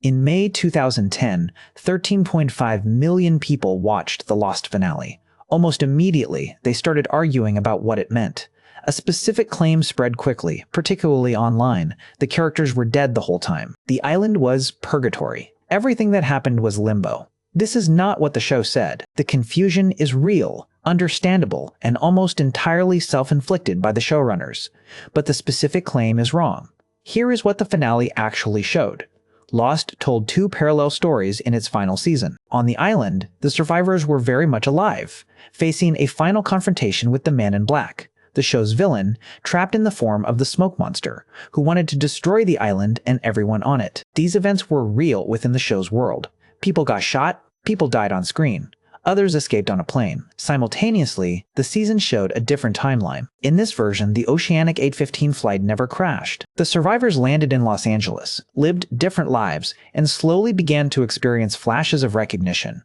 In May 2010, 13.5 million people watched the Lost finale. Almost immediately, they started arguing about what it meant. A specific claim spread quickly, particularly online. The characters were dead the whole time. The island was purgatory. Everything that happened was limbo. This is not what the show said. The confusion is real, understandable, and almost entirely self-inflicted by the showrunners. But the specific claim is wrong. Here is what the finale actually showed. Lost told two parallel stories in its final season. On the island, the survivors were very much alive, facing a final confrontation with the Man in Black, the show's villain, trapped in the form of the Smoke Monster, who wanted to destroy the island and everyone on it. These events were real within the show's world. People got shot, people died on screen. Others escaped on a plane. Simultaneously, the season showed a different timeline. In this version, the Oceanic 815 flight never crashed. The survivors landed in Los Angeles, lived different lives, and slowly began to experience flashes of recognition.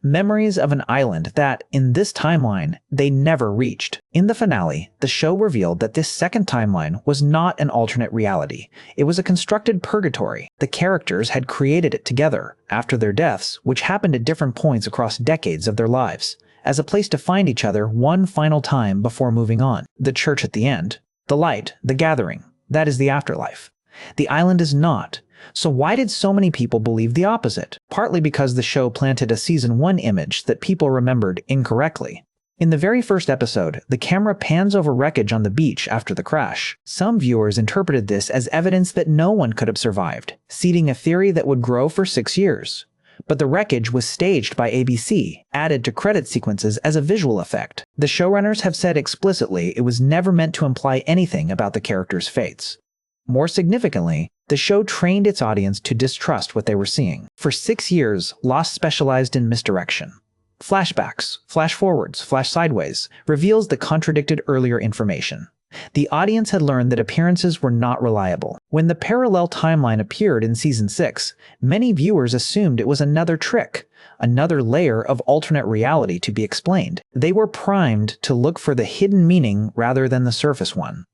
Memories of an island that, in this timeline, they never reached. In the finale, the show revealed that this second timeline was not an alternate reality. It was a constructed purgatory. The characters had created it together, after their deaths, which happened at different points across decades of their lives, as a place to find each other one final time before moving on. The church at the end, the light, the gathering, that is the afterlife. The island is not. So why did so many people believe the opposite? Partly because the show planted a season 1 image that people remembered incorrectly. In the very first episode, the camera pans over wreckage on the beach after the crash. Some viewers interpreted this as evidence that no one could have survived, seeding a theory that would grow for 6 years. But the wreckage was staged by ABC, added to credit sequences as a visual effect. The showrunners have said explicitly it was never meant to imply anything about the characters' fates. More significantly, the show trained its audience to distrust what they were seeing. For 6 years, Lost specialized in misdirection. Flashbacks, flash forwards, flash sideways, reveals the contradicted earlier information. The audience had learned that appearances were not reliable. When the parallel timeline appeared in Season 6, many viewers assumed it was another trick, another layer of alternate reality to be explained. They were primed to look for the hidden meaning rather than the surface one.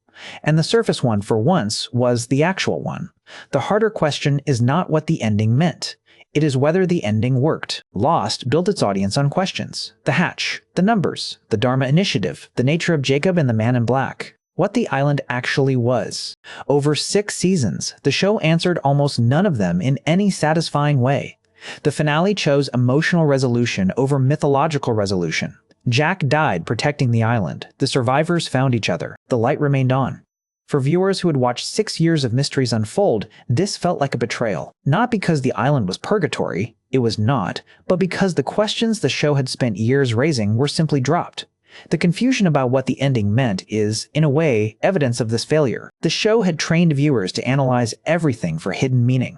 And the surface one, for once, was the actual one. The harder question is not what the ending meant. It is whether the ending worked. Lost built its audience on questions. The hatch, the numbers, the Dharma Initiative, the nature of Jacob and the Man in Black. What the island actually was. Over 6 seasons, the show answered almost none of them in any satisfying way. The finale chose emotional resolution over mythological resolution. Jack died protecting the island. The survivors found each other. The light remained on. For viewers who had watched 6 years of mysteries unfold, this felt like a betrayal. Not because the island was purgatory, it was not, but because the questions the show had spent years raising were simply dropped. The confusion about what the ending meant is, in a way, evidence of this failure. The show had trained viewers to analyze everything for hidden meaning.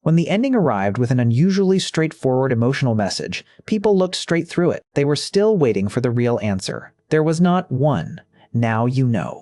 When the ending arrived with an unusually straightforward emotional message, people looked straight through it. They were still waiting for the real answer. There was not one. Now you know.